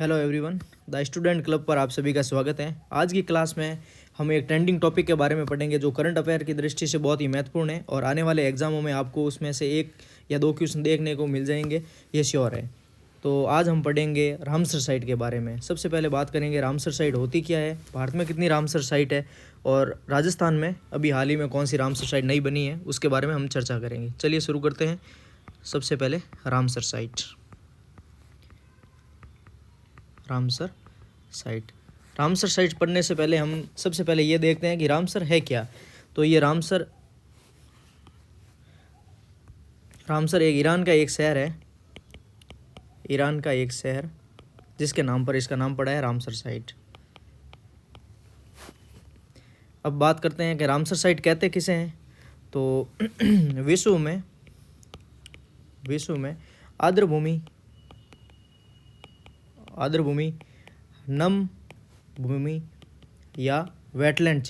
Hello everyone, the student club पर आप सभी का स्वागत है। आज की क्लास में हम एक ट्रेंडिंग टॉपिक के बारे में पढ़ेंगे जो करंट अफेयर की दृष्टि से बहुत ही महत्वपूर्ण है और आने वाले एग्जामों में आपको उसमें से एक या दो क्वेश्चन देखने को मिल जाएंगे, ये श्योर है। तो आज हम पढ़ेंगे रामसर साइट के बारे में। सबसे पहले बात करेंगे रामसर साइट होती क्या है, भारत में कितनी रामसर साइट है और राजस्थान में अभी हाल ही में कौन सी रामसर साइट नई बनी है, उसके बारे में हम चर्चा करेंगे। चलिए शुरू करते हैं। सबसे पहले रामसर साइट। रामसर साइट पढ़ने से पहले हम सबसे पहले ये देखते हैं कि रामसर है क्या। तो ये रामसर एक ईरान का एक शहर है, ईरान का एक शहर जिसके नाम पर इसका नाम पड़ा है रामसर साइट। अब बात करते हैं कि रामसर साइट कहते किसे हैं। तो विश्व में आर्द्रभूमि, नम भूमि या वेटलैंड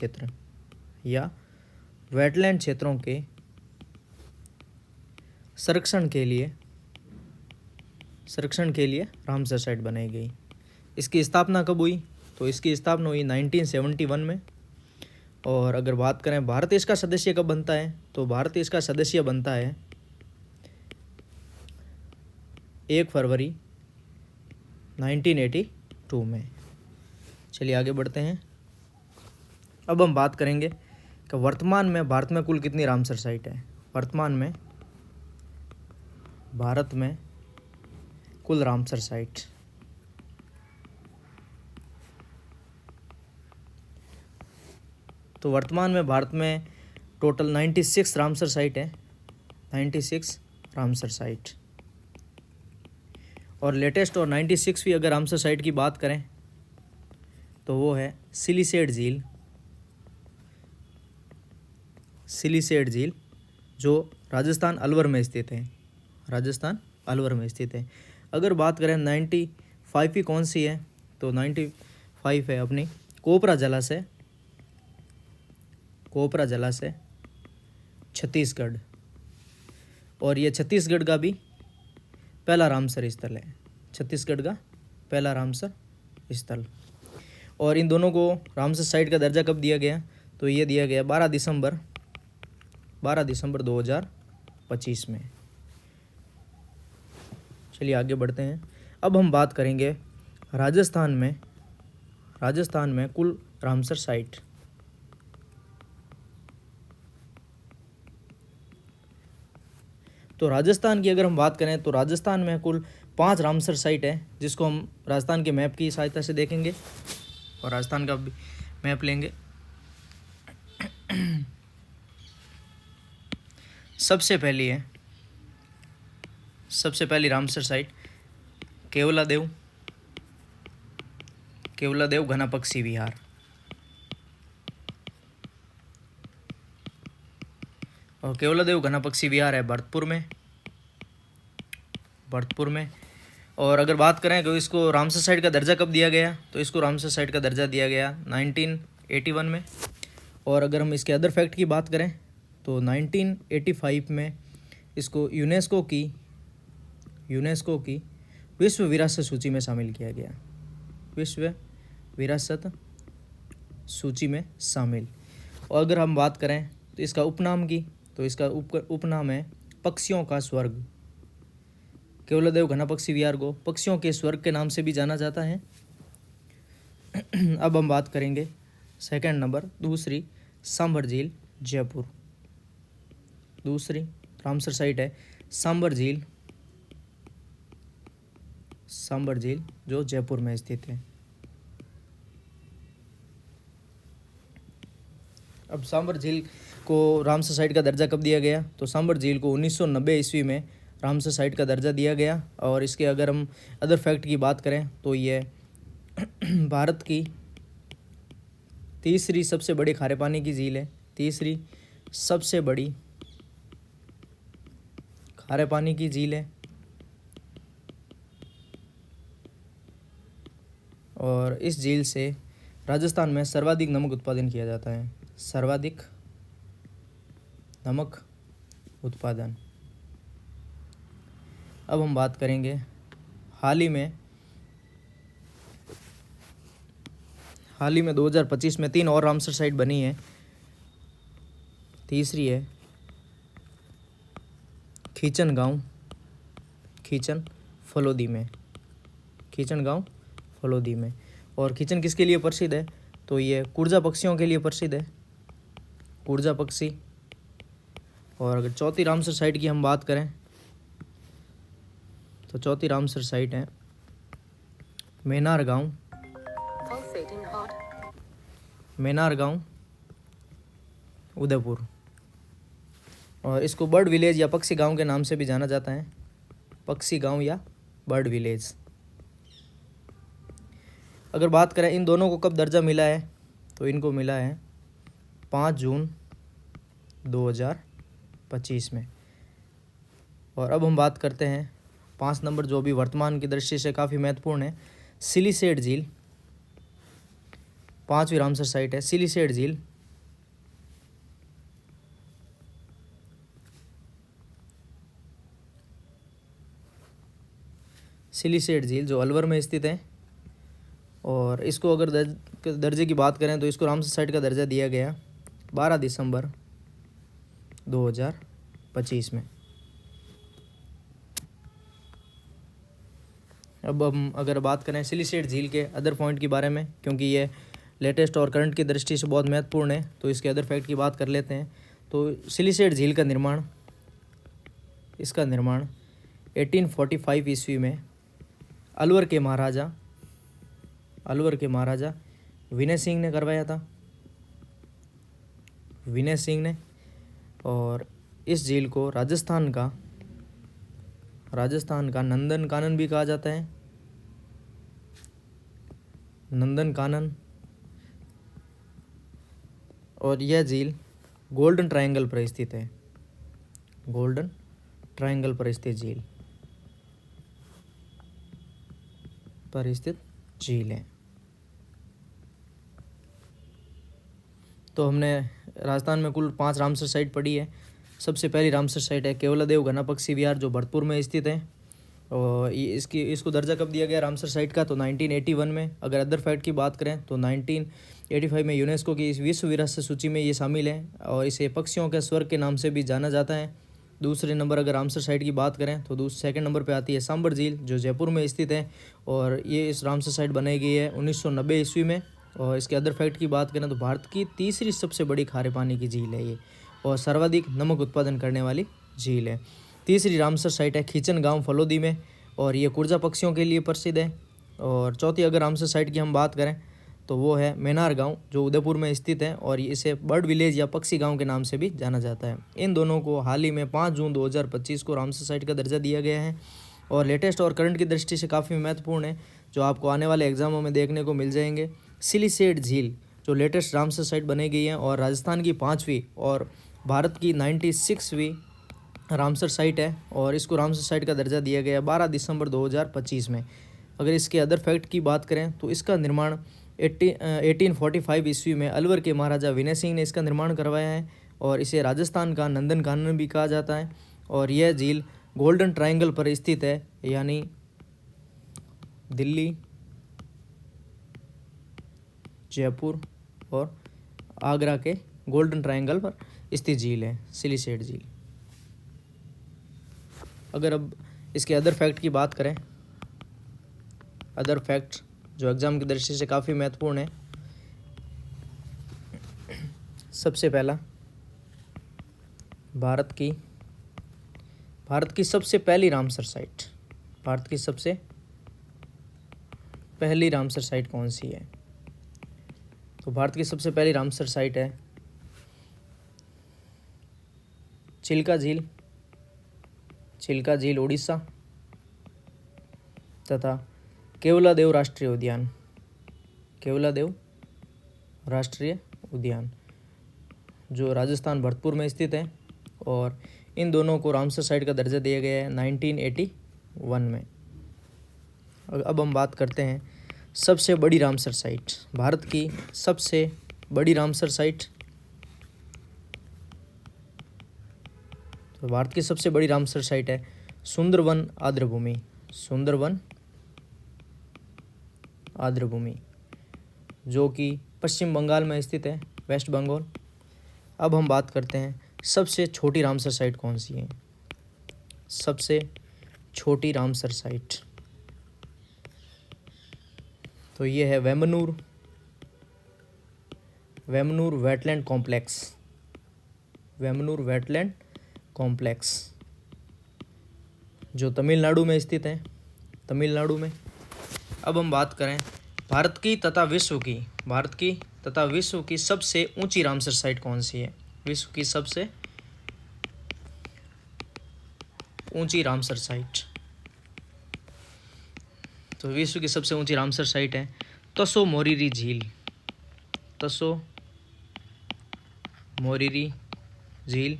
क्षेत्रों के संरक्षण के लिए रामसर साइट बनाई गई। इसकी स्थापना कब हुई? तो इसकी स्थापना हुई 1971 में। और अगर बात करें भारत इसका सदस्य कब बनता है, तो भारत इसका सदस्य बनता है 1 फरवरी 1982 में। चलिए आगे बढ़ते हैं। अब हम बात करेंगे कि वर्तमान में भारत में कुल कितनी रामसर साइट है। वर्तमान में भारत में कुल रामसर साइट तो वर्तमान में भारत में टोटल 96 रामसर साइट है, 96 रामसर साइट। और लेटेस्ट और 96वीं अगर रामसर साइट की बात करें तो वो है सिलीसेट झील जो राजस्थान अलवर में स्थित है। अगर बात करें 95वीं कौन सी है, तो 95 है अपनी कोपरा जलाशय छत्तीसगढ़। और ये छत्तीसगढ़ का भी पहला रामसर स्थल। और इन दोनों को रामसर साइट का दर्जा कब दिया गया, तो ये दिया गया 12 दिसंबर 2025 में। चलिए आगे बढ़ते हैं। अब हम बात करेंगे राजस्थान में कुल रामसर साइट। तो राजस्थान की अगर हम बात करें तो राजस्थान में कुल 5 रामसर साइट है, जिसको हम राजस्थान के मैप की सहायता से देखेंगे और राजस्थान का मैप लेंगे। सबसे पहली रामसर साइट केवलादेव घनापक्षी विहार। और केवलादेव घनापक्षी विहार है भरतपुर में। और अगर बात करें तो इसको रामसर साइट का दर्जा कब दिया गया, तो इसको रामसर साइट का दर्जा दिया गया 1981 में। और अगर हम इसके अदर फैक्ट की बात करें तो 1985 में इसको यूनेस्को की विश्व विरासत सूची में शामिल किया गया। और अगर हम बात करें तो इसका उपनाम की, तो इसका उपनाम है पक्षियों का स्वर्ग। केवलादेव घनापक्षी विहार को पक्षियों के स्वर्ग के नाम से भी जाना जाता है। अब हम बात करेंगे सेकंड नंबर, दूसरी सांभर झील जयपुर। दूसरी रामसर साइट है सांभर झील जो जयपुर में स्थित है। अब सांभर झील को रामसर साइट का दर्जा कब दिया गया, तो सांभर झील को 1990 ईस्वी में रामसर साइट का दर्जा दिया गया। और इसके अगर हम अदर फैक्ट की बात करें तो ये भारत की तीसरी सबसे बड़ी खारे पानी की झील है। तीसरी सबसे बड़ी खारे पानी की झील है। और इस झील से राजस्थान में सर्वाधिक नमक उत्पादन किया जाता है। अब हम बात करेंगे हाल ही में हाल ही में 2025 में 3 और रामसर साइट बनी है। तीसरी है खींचन गांव, खींचन फलोदी में, खींचन गांव फलोदी में। और खींचन किसके लिए प्रसिद्ध है? तो ये कुर्जा पक्षियों के लिए प्रसिद्ध है, कुर्जा पक्षी। और अगर चौथी रामसर साइट की हम बात करें तो चौथी रामसर साइट है मेनार गांव, मेनार गांव उदयपुर। और इसको बर्ड विलेज या पक्षी गांव के नाम से भी जाना जाता है, पक्षी गांव या बर्ड विलेज। अगर बात करें इन दोनों को कब दर्जा मिला है, तो इनको मिला है 5 जून 2025 में। और अब हम बात करते हैं 5 नंबर, जो भी वर्तमान की दृष्टि से काफ़ी महत्वपूर्ण है, सिलीसेट झील। 5वीं रामसर साइट है सिलीसेट झील। सिलीसेट झील जो अलवर में स्थित है। और इसको अगर दर्जे की बात करें तो इसको रामसर साइट का दर्जा दिया गया 12 दिसंबर 2025 में। अब हम अगर बात करें सिलीसेट झील के अदर पॉइंट के बारे में, क्योंकि ये लेटेस्ट और करंट की दृष्टि से बहुत महत्वपूर्ण है, तो इसके अदर फैक्ट की बात कर लेते हैं। तो सिलीसेट झील का निर्माण, इसका निर्माण 1845 ईस्वी में अलवर के महाराजा विनय सिंह ने करवाया था, विनय सिंह ने। और इस झील को राजस्थान का नंदन कानन भी कहा जाता है, नंदन कानन। और यह झील गोल्डन ट्रायंगल पर स्थित है, गोल्डन ट्रायंगल पर स्थित झील है। तो हमने राजस्थान में कुल 5 रामसर साइट पढ़ी है। सबसे पहली रामसर साइट है केवलादेव घना पक्षी विहार, जो भरतपुर में स्थित है। और इसको दर्जा कब दिया गया रामसर साइट का? तो 1981 में। अगर अदर फैक्ट की बात करें तो 1985 में यूनेस्को की विश्व विरासत सूची में ये शामिल है और इसे पक्षियों के स्वर्ग के नाम से भी जाना जाता है। दूसरे नंबर अगर रामसर साइट की बात करें तो सेकंड नंबर पे आती है सांबर झील, जो जयपुर में स्थित है। और ये इस रामसर साइट बनाई गई है 1990 ईस्वी में। और इसके अदर फैक्ट की बात करें तो भारत की तीसरी सबसे बड़ी खारे पानी की झील है ये, और सर्वाधिक नमक उत्पादन करने वाली झील है। तीसरी रामसर साइट है खींचन गांव फलोदी में, और ये कुर्जा पक्षियों के लिए प्रसिद्ध है। और चौथी अगर रामसर साइट की हम बात करें तो वो है मेनार गांव, जो उदयपुर में स्थित है, और इसे बर्ड विलेज या पक्षी गांव के नाम से भी जाना जाता है। इन दोनों को हाल ही में 5 जून 2025 को रामसर साइट का दर्जा दिया गया है, और लेटेस्ट और करंट की दृष्टि से काफ़ी महत्वपूर्ण है, जो आपको आने वाले एग्जामों में देखने को मिल जाएंगे। सिलीसेट झील जो लेटेस्ट रामसर साइट बनाई गई है, और राजस्थान की 5वीं और भारत की 96वीं रामसर साइट है, और इसको रामसर साइट का दर्जा दिया गया 12 दिसंबर 2025 में। अगर इसके अदर फैक्ट की बात करें तो इसका निर्माण 1845 ईस्वी में अलवर के महाराजा विनय सिंह ने इसका निर्माण करवाया है, और इसे राजस्थान का नंदन कानन भी कहा जाता है। और यह झील गोल्डन ट्रायंगल पर स्थित है, यानी दिल्ली, जयपुर और आगरा के गोल्डन ट्रायंगल पर स्थित झील है सिलीसेट झील। अगर अब इसके अदर फैक्ट की बात करें, अदर फैक्ट जो एग्ज़ाम की दृष्टि से काफ़ी महत्वपूर्ण है। सबसे पहला, भारत की सबसे पहली रामसर साइट, भारत की सबसे पहली रामसर साइट कौन सी है? तो भारत की सबसे पहली रामसर साइट है चिल्का झील, चिल्का झील उड़ीसा, तथा केवलादेव राष्ट्रीय उद्यान, केवलादेव राष्ट्रीय उद्यान जो राजस्थान भरतपुर में स्थित है। और इन दोनों को रामसर साइट का दर्जा दिया गया है 1981 में। अब हम बात करते हैं सबसे बड़ी रामसर साइट, भारत की सबसे बड़ी रामसर साइट। तो भारत की सबसे बड़ी रामसर साइट है सुंदरवन आर्द्रभूमि, सुंदरवन आर्द्रभूमि जो कि पश्चिम बंगाल में स्थित है, वेस्ट बंगाल। अब हम बात करते हैं सबसे छोटी रामसर साइट कौन सी है। सबसे छोटी रामसर साइट तो ये है वेमनूर वेटलैंड कॉम्प्लेक्स। वेमनूर वेटलैंड कॉम्प्लेक्स जो तमिलनाडु में स्थित है, तमिलनाडु में। अब हम बात करें भारत की तथा विश्व की सबसे ऊंची रामसर साइट कौन सी है। विश्व की सबसे ऊंची रामसर साइट तो विश्व की सबसे ऊंची रामसर साइट है तसो मोरिरी झील। तसो मोरिरी झील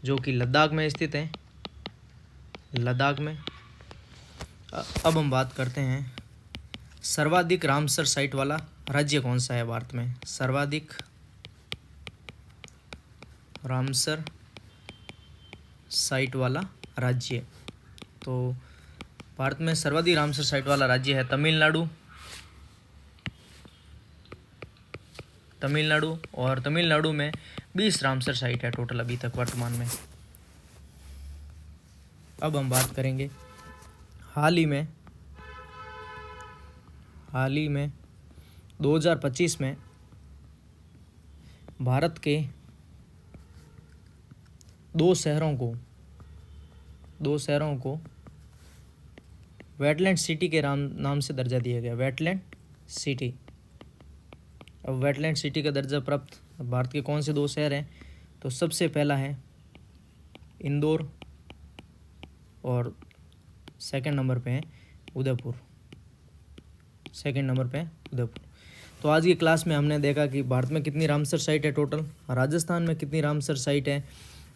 जो कि लद्दाख में स्थित है, लद्दाख में। अब हम बात करते हैं सर्वाधिक रामसर साइट वाला राज्य कौन सा है भारत में। सर्वाधिक रामसर साइट वाला राज्य तो भारत में सर्वाधिक रामसर साइट वाला राज्य है तमिलनाडु। और तमिलनाडु में 20 रामसर साइट है टोटल अभी तक वर्तमान में। अब हम बात करेंगे हाल ही में 2025 में भारत के दो शहरों को वेटलैंड सिटी के नाम से दर्जा दिया गया। Wetland city. अब वेटलैंड सिटी का दर्जा प्राप्त भारत के कौन से दो शहर हैं, तो सबसे पहला है इंदौर और सेकंड नंबर पे है उदयपुर। तो आज की क्लास में हमने देखा कि भारत में कितनी रामसर साइट है टोटल, राजस्थान में कितनी रामसर साइट है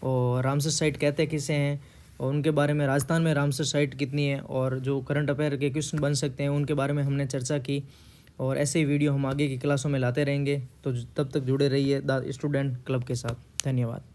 और रामसर साइट कहते किसे हैं और उनके बारे में, राजस्थान में रामसर साइट कितनी है और जो करंट अफेयर के क्वेश्चन बन सकते हैं उनके बारे में हमने चर्चा की। और ऐसे ही वीडियो हम आगे की क्लासों में लाते रहेंगे, तो तब तक जुड़े रहिए द स्टूडेंट क्लब के साथ। धन्यवाद।